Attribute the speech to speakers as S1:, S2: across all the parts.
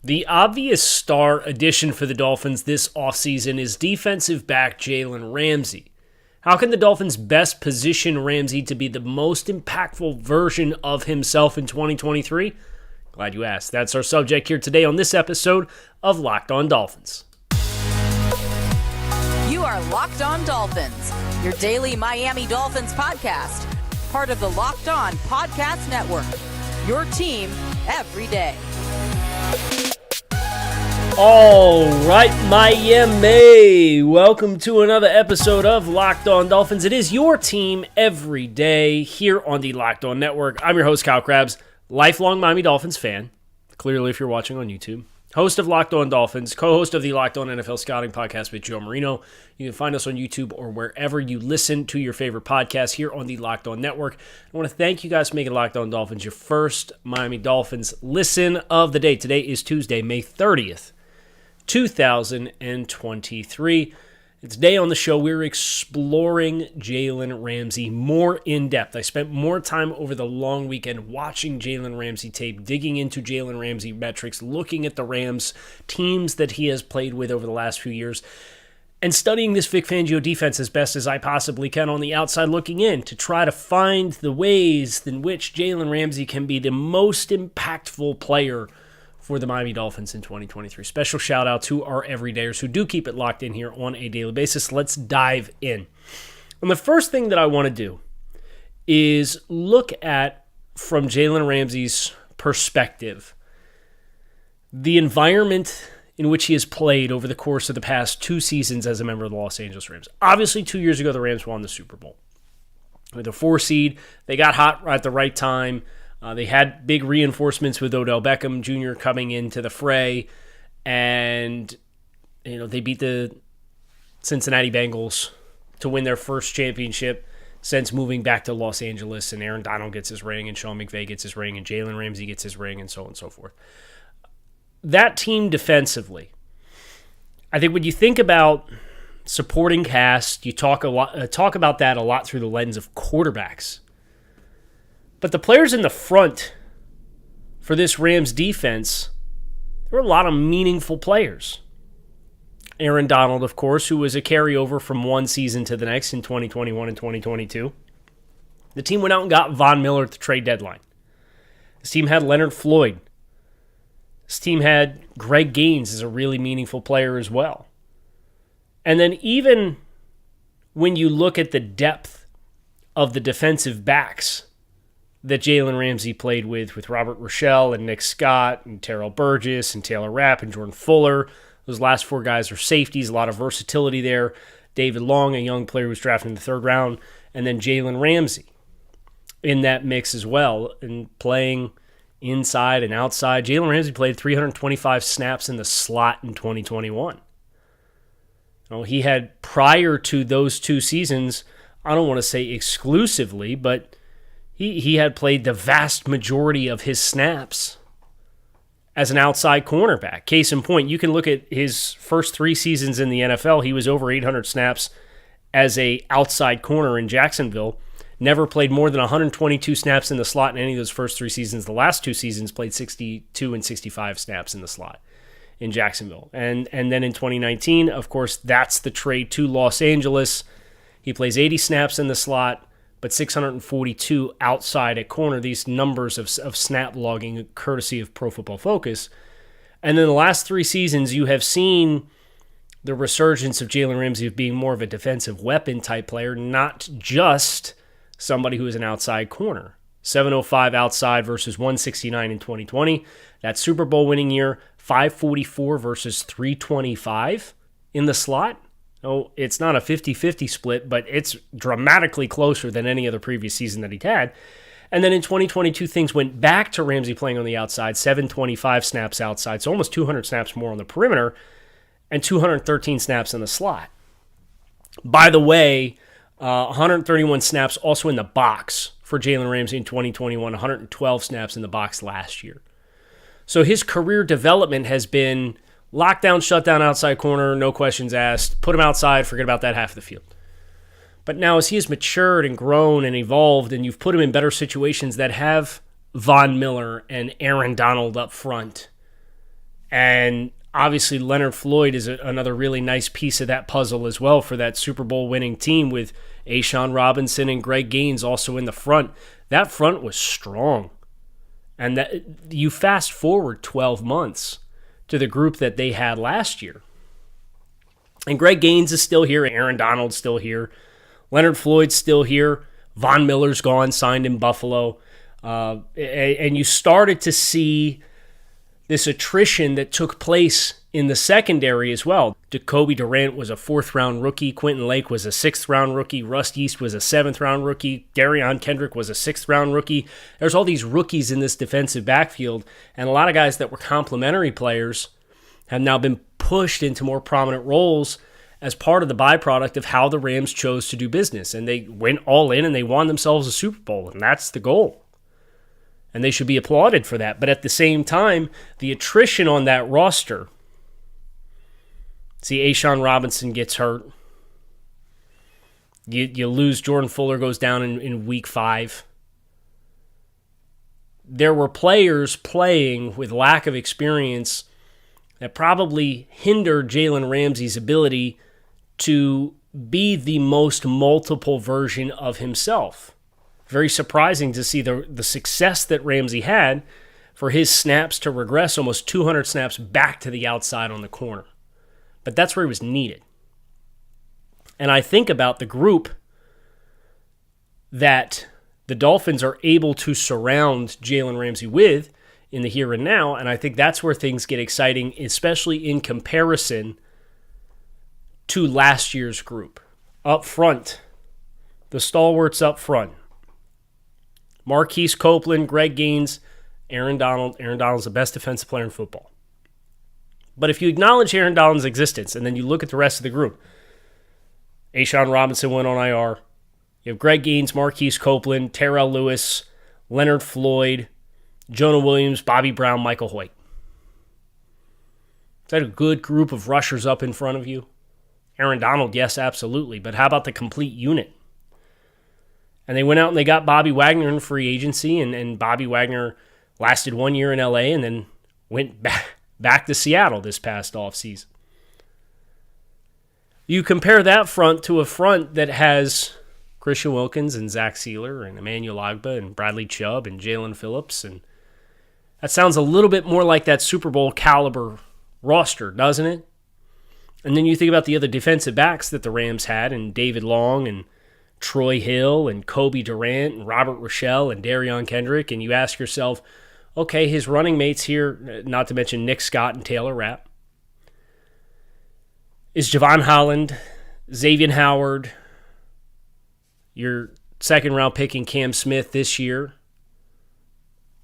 S1: The obvious star addition for the Dolphins this offseason is defensive back Jalen Ramsey. How can the Dolphins best position Ramsey to be the most impactful version of himself in 2023? Glad you asked. That's our subject here today on this episode of Locked On Dolphins.
S2: You are Locked On Dolphins, your daily Miami Dolphins podcast, part of the Locked On Podcast Network, your team every day.
S1: All right, Miami. Welcome to another episode of Locked On Dolphins. It is your team every day here on the Locked On Network. I'm your host, Kyle Krabs, lifelong Miami Dolphins fan, clearly if you're watching on YouTube. Host of Locked On Dolphins, co-host of the Locked On NFL Scouting Podcast with Joe Marino. You can find us on YouTube or wherever you listen to your favorite podcast here on the Locked On Network. I want to thank you guys for making Locked On Dolphins your first Miami Dolphins listen of the day. Today is Tuesday, May 30th, 2023. Today on the show, we're exploring Jalen Ramsey more in depth. I spent more time over the long weekend watching Jalen Ramsey tape, digging into Jalen Ramsey metrics, looking at the Rams teams that he has played with over the last few years, and studying this Vic Fangio defense as best as I possibly can on the outside looking in to try to find the ways in which Jalen Ramsey can be the most impactful player for the Miami Dolphins in 2023. Special shout out to our everydayers who do keep it locked in here on a daily basis. Let's dive in. And the first thing that I want to do is look at, from Jalen Ramsey's perspective, the environment in which he has played over the course of the past two seasons as a member of the Los Angeles Rams. Obviously, 2 years ago, the Rams won the Super Bowl. With a 4 seed, they got hot at the right time. They had big reinforcements with Odell Beckham Jr. coming into the fray, and they beat the Cincinnati Bengals to win their first championship since moving back to Los Angeles, and Aaron Donald gets his ring, and Sean McVay gets his ring, and Jalen Ramsey gets his ring, and so on and so forth. That team defensively, I think when you think about supporting cast, you talk about that a lot through the lens of quarterbacks. But the players in the front for this Rams defense, there were a lot of meaningful players. Aaron Donald, of course, who was a carryover from one season to the next in 2021 and 2022. The team went out and got Von Miller at the trade deadline. This team had Leonard Floyd. This team had Greg Gaines as a really meaningful player as well. And then even when you look at the depth of the defensive backs that Jalen Ramsey played with Robert Rochelle and Nick Scott and Terrell Burgess and Taylor Rapp and Jordan Fuller. Those last four guys are safeties, a lot of versatility there. David Long, a young player who was drafted in the third round, and then Jalen Ramsey in that mix as well, and playing inside and outside. Jalen Ramsey played 325 snaps in the slot in 2021. He had, prior to those 2 seasons, I don't want to say exclusively, but He had played the vast majority of his snaps as an outside cornerback. Case in point, you can look at his first 3 seasons in the NFL. He was over 800 snaps as a outside corner in Jacksonville. Never played more than 122 snaps in the slot in any of those first 3 seasons. The last 2 seasons played 62 and 65 snaps in the slot in Jacksonville. And then in 2019, of course, that's the trade to Los Angeles. He plays 80 snaps in the slot, but 642 outside at corner. These numbers of snap logging, courtesy of Pro Football Focus. And then the last 3 seasons, you have seen the resurgence of Jalen Ramsey of being more of a defensive weapon type player, not just somebody who is an outside corner. 705 outside versus 169 in 2020. That Super Bowl winning year, 544 versus 325 in the slot. Oh, it's not a 50-50 split, but it's dramatically closer than any other previous season that he'd had. And then in 2022, things went back to Ramsey playing on the outside, 725 snaps outside, so almost 200 snaps more on the perimeter, and 213 snaps in the slot. By the way, 131 snaps also in the box for Jalen Ramsey in 2021, 112 snaps in the box last year. So his career development has been lockdown, shutdown, outside corner, no questions asked. Put him outside, forget about that half of the field. But now as he has matured and grown and evolved, and you've put him in better situations that have Von Miller and Aaron Donald up front, And obviously Leonard Floyd is another really nice piece of that puzzle as well for that Super Bowl winning team with A'Shaun Robinson and Greg Gaines also in the front. That front was strong. And that you fast forward 12 months to the group that they had last year. And Greg Gaines is still here. Aaron Donald's still here. Leonard Floyd's still here. Von Miller's gone, signed in Buffalo. And you started to see this attrition that took place in the secondary as well. Jacoby Durant was a 4th-round rookie. Quentin Lake was a 6th-round rookie. Russ Yeast was a 7th-round rookie. Darion Kendrick was a 6th-round rookie. There's all these rookies in this defensive backfield, and a lot of guys that were complementary players have now been pushed into more prominent roles as part of the byproduct of how the Rams chose to do business. And they went all in and they won themselves a Super Bowl, and that's the goal. And they should be applauded for that. But at the same time, the attrition on that roster, see, A'Shaun Robinson gets hurt. You lose. Jordan Fuller goes down in week 5. There were players playing with lack of experience that probably hindered Jalen Ramsey's ability to be the most multiple version of himself. Very surprising to see the success that Ramsey had for his snaps to regress almost 200 snaps back to the outside on the corner. But that's where he was needed. And I think about the group that the Dolphins are able to surround Jalen Ramsey with in the here and now, and I think that's where things get exciting, especially in comparison to last year's group. Up front, the stalwarts up front. Marquise Copeland, Greg Gaines, Aaron Donald. Aaron Donald's the best defensive player in football. But if you acknowledge Aaron Donald's existence and then you look at the rest of the group, A'Shaun Robinson went on IR. You have Greg Gaines, Marquise Copeland, Terrell Lewis, Leonard Floyd, Jonah Williams, Bobby Brown, Michael Hoyt. Is that a good group of rushers up in front of you? Aaron Donald, yes, absolutely. But how about the complete unit? And they went out and they got Bobby Wagner in free agency, and Bobby Wagner lasted 1 year in L.A. and then went back to Seattle this past offseason. You compare that front to a front that has Christian Wilkins and Zach Sealer and Emmanuel Ogbah and Bradley Chubb and Jalen Phillips, and that sounds a little bit more like that Super Bowl caliber roster, doesn't it? And then you think about the other defensive backs that the Rams had, and David Long and Troy Hill and Kobe Durant and Robert Rochelle and Darion Kendrick, and you ask yourself, okay, his running mates here, not to mention Nick Scott and Taylor Rapp. Is Javon Holland, Xavier Howard, your second-round pick in Cam Smith this year,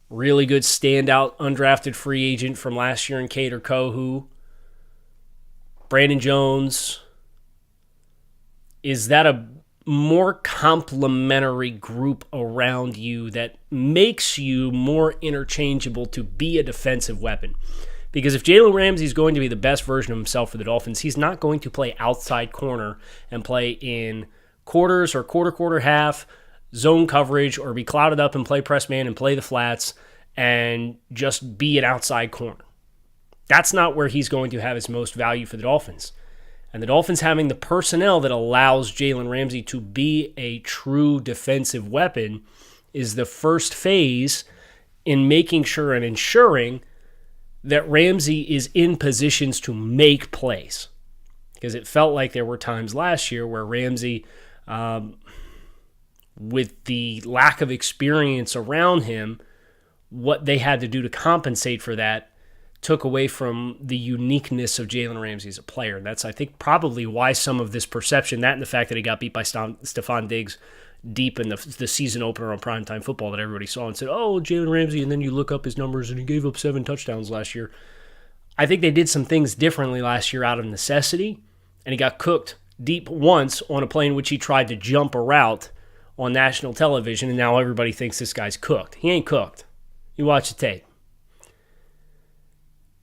S1: really good standout undrafted free agent from last year in Kader Kohu, Brandon Jones, is that a more complementary group around you that makes you more interchangeable to be a defensive weapon? Because if Jalen Ramsey is going to be the best version of himself for the Dolphins, he's not going to play outside corner and play in quarters or quarter, half, zone coverage, or be clouded up and play press man and play the flats and just be an outside corner. That's not where he's going to have his most value for the Dolphins. And the Dolphins having the personnel that allows Jalen Ramsey to be a true defensive weapon is the first phase in making sure and ensuring that Ramsey is in positions to make plays. Because it felt like there were times last year where Ramsey, with the lack of experience around him, what they had to do to compensate for that took away from the uniqueness of Jalen Ramsey as a player. And that's, I think, probably why some of this perception, that and the fact that he got beat by Stephon Diggs deep in the season opener on primetime football that everybody saw and said, oh, Jalen Ramsey, and then you look up his numbers and he gave up 7 touchdowns last year. I think they did some things differently last year out of necessity, and he got cooked deep once on a play in which he tried to jump a route on national television, and now everybody thinks this guy's cooked. He ain't cooked. You watch the tape.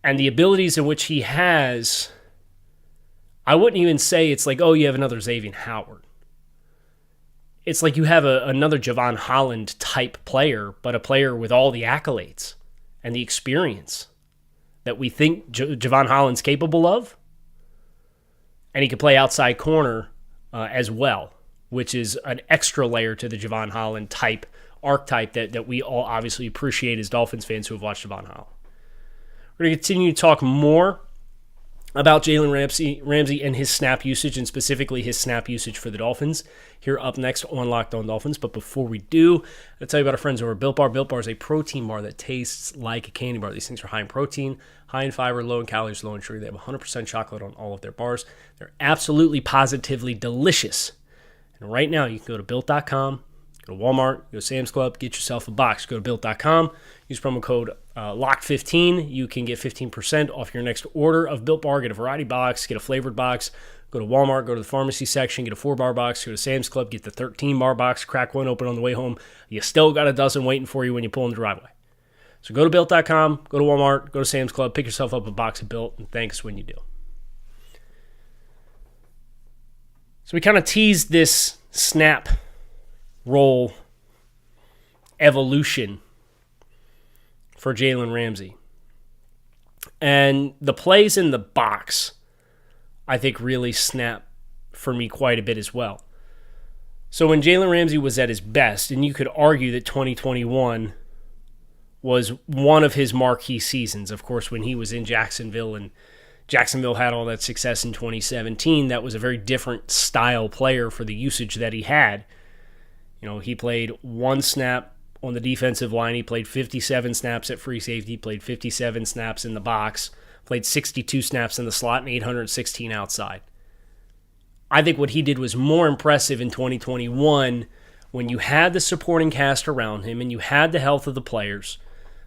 S1: And the abilities in which he has, I wouldn't even say it's like, oh, you have another Xavier Howard. It's like you have another Javon Holland type player, but a player with all the accolades and the experience that we think Javon Holland's capable of. And he can play outside corner as well, which is an extra layer to the Javon Holland archetype that we all obviously appreciate as Dolphins fans who have watched Javon Holland. We're going to continue to talk more about Jalen Ramsey and his snap usage, and specifically his snap usage for the Dolphins here up next on Locked On Dolphins. But before we do, I'll tell you about our friends over at Built Bar. Built Bar is a protein bar that tastes like a candy bar. These things are high in protein, high in fiber, low in calories, low in sugar. They have 100% chocolate on all of their bars. They're absolutely positively delicious. And right now, you can go to Built.com, go to Walmart, go to Sam's Club, get yourself a box. Go to Built.com, use promo code LOCK15. You can get 15% off your next order of Built Bar. Get a variety box, get a flavored box. Go to Walmart, go to the pharmacy section, get a 4-bar box. Go to Sam's Club, get the 13-bar box. Crack one open on the way home. You still got a dozen waiting for you when you pull in the driveway. So go to Built.com, go to Walmart, go to Sam's Club, pick yourself up a box of Built, and thanks when you do. So we kind of teased this snap roll evolution for Jalen Ramsey. And the plays in the box, I think, really snap for me quite a bit as well. So when Jalen Ramsey was at his best, and you could argue that 2021 was one of his marquee seasons, of course, when he was in Jacksonville, and Jacksonville had all that success in 2017, that was a very different style player for the usage that he had. You know, he played one snap on the defensive line. He played 57 snaps at free safety, played 57 snaps in the box, played 62 snaps in the slot, and 816 outside. I think what he did was more impressive in 2021 when you had the supporting cast around him and you had the health of the players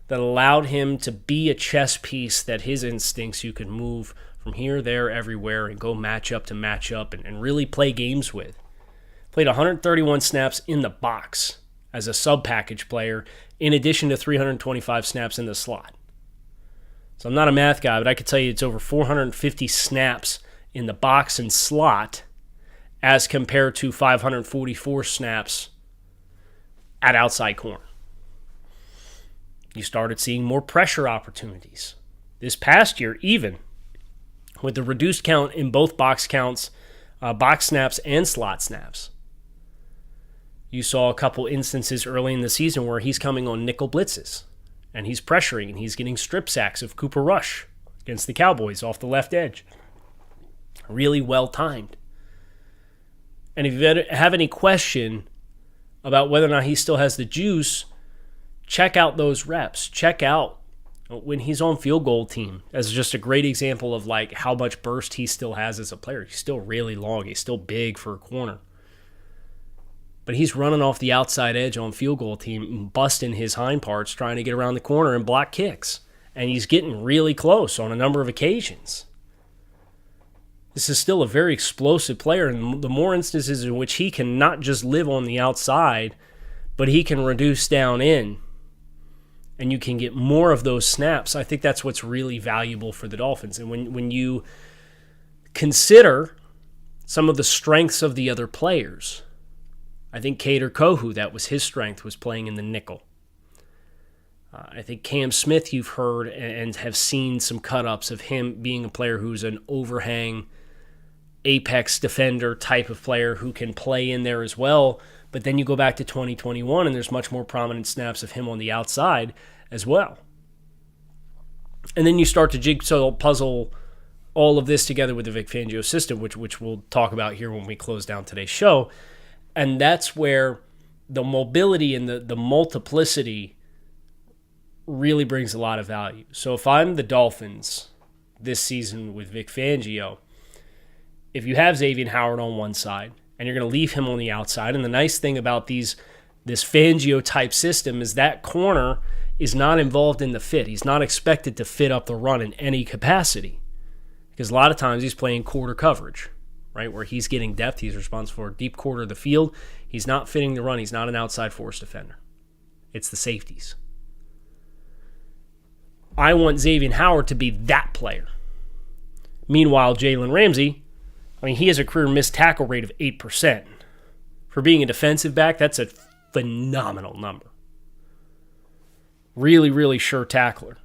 S1: that allowed him to be a chess piece that his instincts you could move from here, there, everywhere, and go matchup to matchup and really play games with. Played 131 snaps in the box as a sub-package player, in addition to 325 snaps in the slot. So I'm not a math guy, but I could tell you it's over 450 snaps in the box and slot as compared to 544 snaps at outside corner. You started seeing more pressure opportunities. This past year, even with the reduced count in both box counts, box snaps and slot snaps, you saw a couple instances early in the season where he's coming on nickel blitzes, and he's pressuring, and he's getting strip sacks of Cooper Rush against the Cowboys off the left edge. Really well timed. And if you have any question about whether or not he still has the juice, check out those reps. Check out when he's on field goal team as just a great example of like how much burst he still has as a player. He's still really long. He's still big for a corner. But he's running off the outside edge on field goal team and busting his hind parts trying to get around the corner and block kicks. And he's getting really close on a number of occasions. This is still a very explosive player, and the more instances in which he can not just live on the outside, but he can reduce down in, and you can get more of those snaps, I think that's what's really valuable for the Dolphins. And when you consider some of the strengths of the other players, I think Kader Kohu, that was his strength, was playing in the nickel. I think Cam Smith, you've heard and have seen some cut-ups of him being a player who's an overhang, apex defender type of player who can play in there as well. But then you go back to 2021, and there's much more prominent snaps of him on the outside as well. And then you start to jigsaw puzzle all of this together with the Vic Fangio system, which we'll talk about here when we close down today's show. And that's where the mobility and the multiplicity really brings a lot of value. So if I'm the Dolphins this season with Vic Fangio, if you have Xavier Howard on one side and you're going to leave him on the outside, and the nice thing about this Fangio-type system is that corner is not involved in the fit. He's not expected to fit up the run in any capacity because a lot of times he's playing quarter coverage, right, where he's getting depth. He's responsible for a deep quarter of the field. He's not fitting the run. He's not an outside force defender. It's the safeties. I want Xavier Howard to be that player. Meanwhile, Jalen Ramsey, he has a career missed tackle rate of 8%. For being a defensive back, that's a phenomenal number. Really, really sure tackler.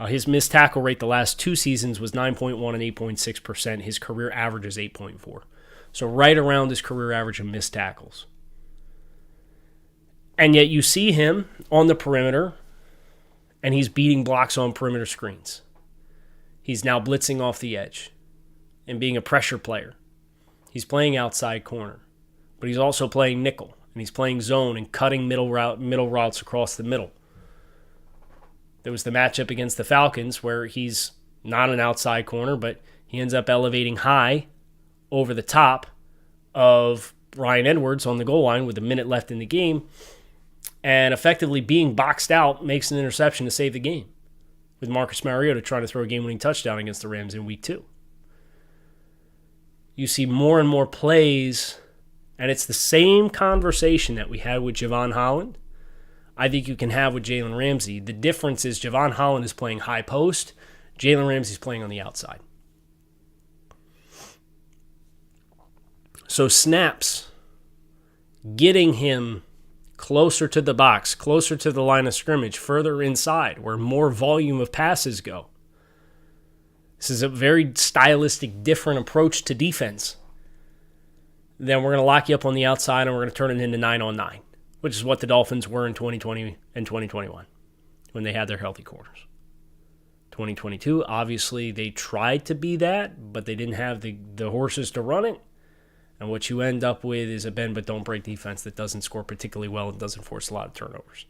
S1: His missed tackle rate the last 2 seasons was 9.1 and 8.6%. His career average is 8.4. So right around his career average of missed tackles. And yet you see him on the perimeter, and he's beating blocks on perimeter screens. He's now blitzing off the edge and being a pressure player. He's playing outside corner, but he's also playing nickel, and he's playing zone and cutting middle routes across the middle. There was the matchup against the Falcons where he's not an outside corner, but he ends up elevating high over the top of Bryan Edwards on the goal line with a minute left in the game, and effectively being boxed out makes an interception to save the game, with Marcus Mariota trying to throw a game-winning touchdown against the Rams in Week 2. You see more and more plays, and it's the same conversation that we had with Javon Holland, I think you can have with Jalen Ramsey. The difference is Javon Holland is playing high post, Jalen Ramsey is playing on the outside. So snaps, getting him closer to the box, closer to the line of scrimmage, further inside, where more volume of passes go. This is a very stylistic, different approach to defense. Then we're going to lock you up on the outside and we're going to turn it into 9-on-9, which is what the Dolphins were in 2020 and 2021 when they had their healthy corners. 2022, obviously, they tried to be that, but they didn't have the horses to run it. And what you end up with is a bend but don't break defense that doesn't score particularly well and doesn't force a lot of turnovers.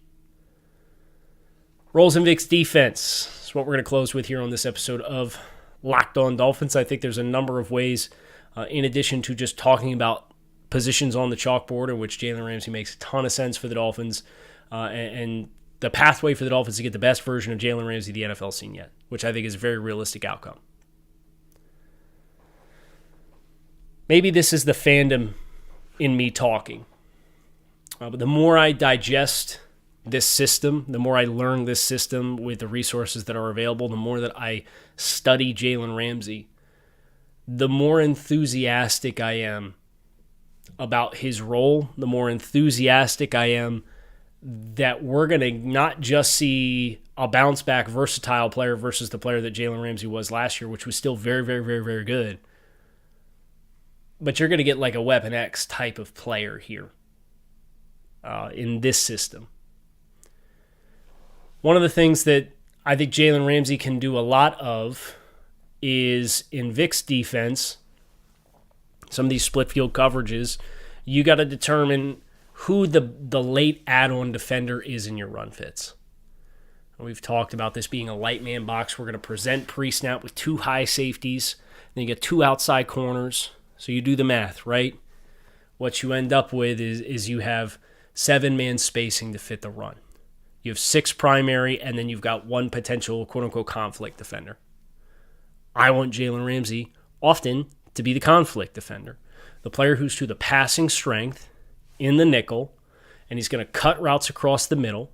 S1: Rolls and Vic's defense is what we're going to close with here on this episode of Locked On Dolphins. I think there's a number of ways, in addition to just talking about positions on the chalkboard, in which Jalen Ramsey makes a ton of sense for the Dolphins, and the pathway for the Dolphins to get the best version of Jalen Ramsey the NFL's seen yet, which I think is a very realistic outcome. Maybe this is the fandom in me talking. But the more I digest this system, the more I learn this system with the resources that are available, the more that I study Jalen Ramsey, the more enthusiastic I am about his role, the more enthusiastic I am that we're going to not just see a bounce-back, versatile player versus the player that Jalen Ramsey was last year, which was still very, very, very, very good. But you're going to get like a Weapon X type of player here in this system. One of the things that I think Jalen Ramsey can do a lot of is in Vic's defense, some of these split field coverages, you got to determine who the late add-on defender is in your run fits. We've talked about this being a light man box. We're going to present pre-snap with 2 high safeties. Then you get 2 outside corners. So you do the math, right? What you end up with is you have 7-man spacing to fit the run. You have 6 primary, and then you've got 1 potential quote-unquote conflict defender. I want Jalen Ramsey often to be the conflict defender, the player who's to the passing strength in the nickel, and he's going to cut routes across the middle.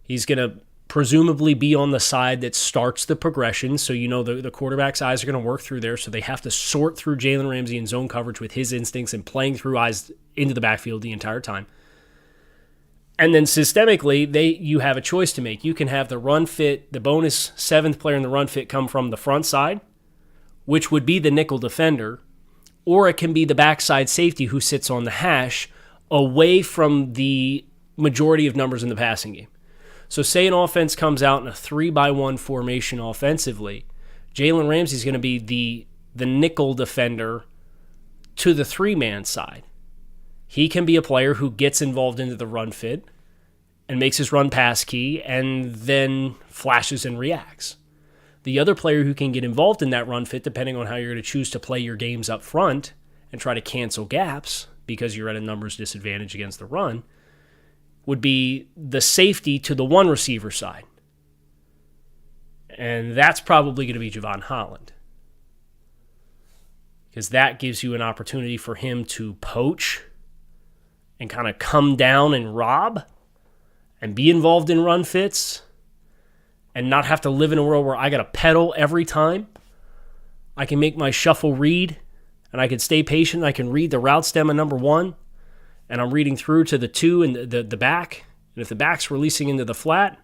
S1: He's going to presumably be on the side that starts the progression, so you know the quarterback's eyes are going to work through there, so they have to sort through Jalen Ramsey in zone coverage with his instincts and playing through eyes into the backfield the entire time. And then systemically, you have a choice to make. You can have the run fit, the bonus 7th player in the run fit come from the front side, which would be the nickel defender, or it can be the backside safety who sits on the hash away from the majority of numbers in the passing game. So say an offense comes out in a 3-by-1 formation offensively, Jalen Ramsey's going to be the nickel defender to the 3-man side. He can be a player who gets involved into the run fit and makes his run pass key and then flashes and reacts. The other player who can get involved in that run fit, depending on how you're going to choose to play your games up front and try to cancel gaps because you're at a numbers disadvantage against the run, would be the safety to the 1 receiver side. And that's probably going to be Javon Holland, because that gives you an opportunity for him to poach and kind of come down and rob and be involved in run fits and not have to live in a world where I got to pedal every time. I can make my shuffle read, and I can stay patient. I can read the route stem of number 1, and I'm reading through to the 2 and the back. And if the back's releasing into the flat,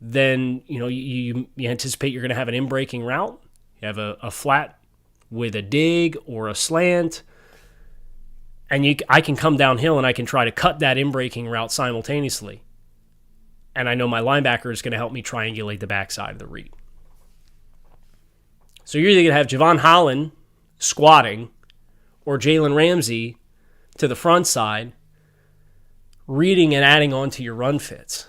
S1: then you anticipate you're going to have an in-breaking route. You have a flat with a dig or a slant, and I can come downhill and I can try to cut that in-breaking route simultaneously. And I know my linebacker is going to help me triangulate the backside of the read. So you're either going to have Javon Holland squatting or Jalen Ramsey to the front side, reading and adding on to your run fits.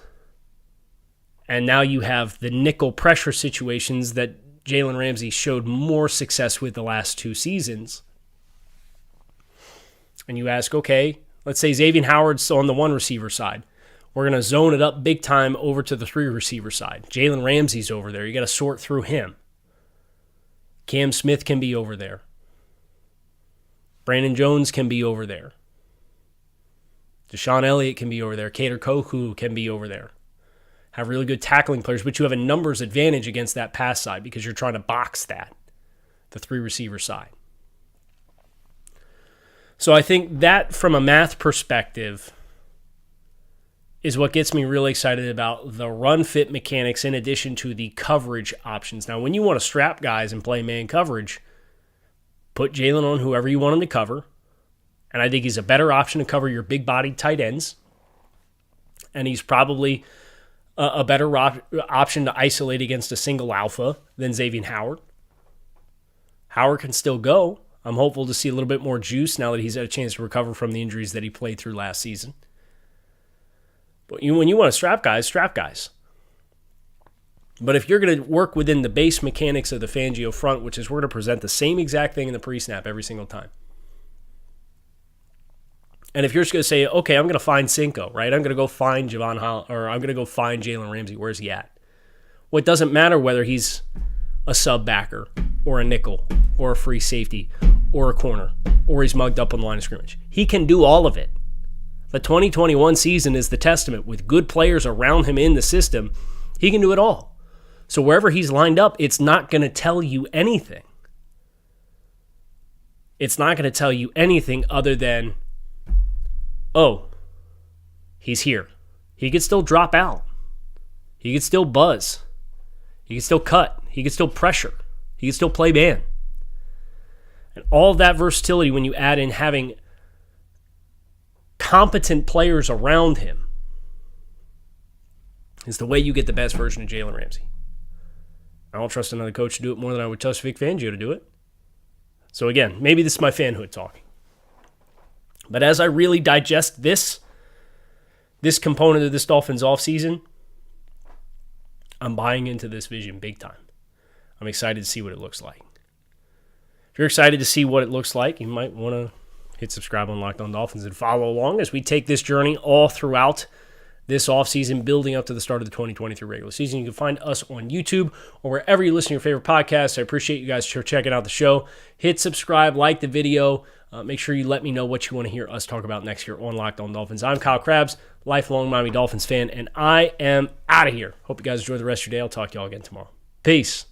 S1: And now you have the nickel pressure situations that Jalen Ramsey showed more success with the last 2 seasons. And you ask, okay, let's say Xavier Howard's on the 1 receiver side. We're going to zone it up big time over to the 3 receiver side. Jalen Ramsey's over there. You got to sort through him. Cam Smith can be over there. Brandon Jones can be over there. Deshaun Elliott can be over there. Kader Koku can be over there. Have really good tackling players, but you have a numbers advantage against that pass side because you're trying to box that, the 3 receiver side. So I think that from a math perspective is what gets me really excited about the run fit mechanics in addition to the coverage options. Now, when you want to strap guys and play man coverage, put Jalen on whoever you want him to cover. And I think he's a better option to cover your big-bodied tight ends. And he's probably a better option to isolate against a single alpha than Xavier Howard. Howard can still go. I'm hopeful to see a little bit more juice now that he's had a chance to recover from the injuries that he played through last season. But when you want to strap guys, strap guys. But if you're going to work within the base mechanics of the Fangio front, which is we're going to present the same exact thing in the pre-snap every single time. And if you're just going to say, okay, I'm going to find Cinco, right? I'm going to go find Javon Holland, or I'm going to go find Jalen Ramsey. Where's he at? Well, it doesn't matter whether he's a sub backer or a nickel or a free safety or a corner or he's mugged up on the line of scrimmage. He can do all of it. The 2021 season is the testament. With good players around him in the system, he can do it all. So wherever he's lined up, it's not going to tell you anything. It's not going to tell you anything other than, oh, he's here. He could still drop out. He could still buzz. He could still cut. He could still pressure. He could still play man. And all of that versatility when you add in having competent players around him is the way you get the best version of Jalen Ramsey. I don't trust another coach to do it more than I would trust Vic Fangio to do it. So again, maybe this is my fanhood talking. But as I really digest this component of this Dolphins offseason, I'm buying into this vision big time. I'm excited to see what it looks like. If you're excited to see what it looks like, you might want to hit subscribe on Locked On Dolphins and follow along as we take this journey all throughout this offseason, building up to the start of the 2023 regular season. You can find us on YouTube or wherever you listen to your favorite podcasts. I appreciate you guys for checking out the show. Hit subscribe, like the video. Make sure you let me know what you want to hear us talk about next year on Locked On Dolphins. I'm Kyle Krabs, lifelong Miami Dolphins fan, and I am out of here. Hope you guys enjoy the rest of your day. I'll talk to y'all again tomorrow. Peace.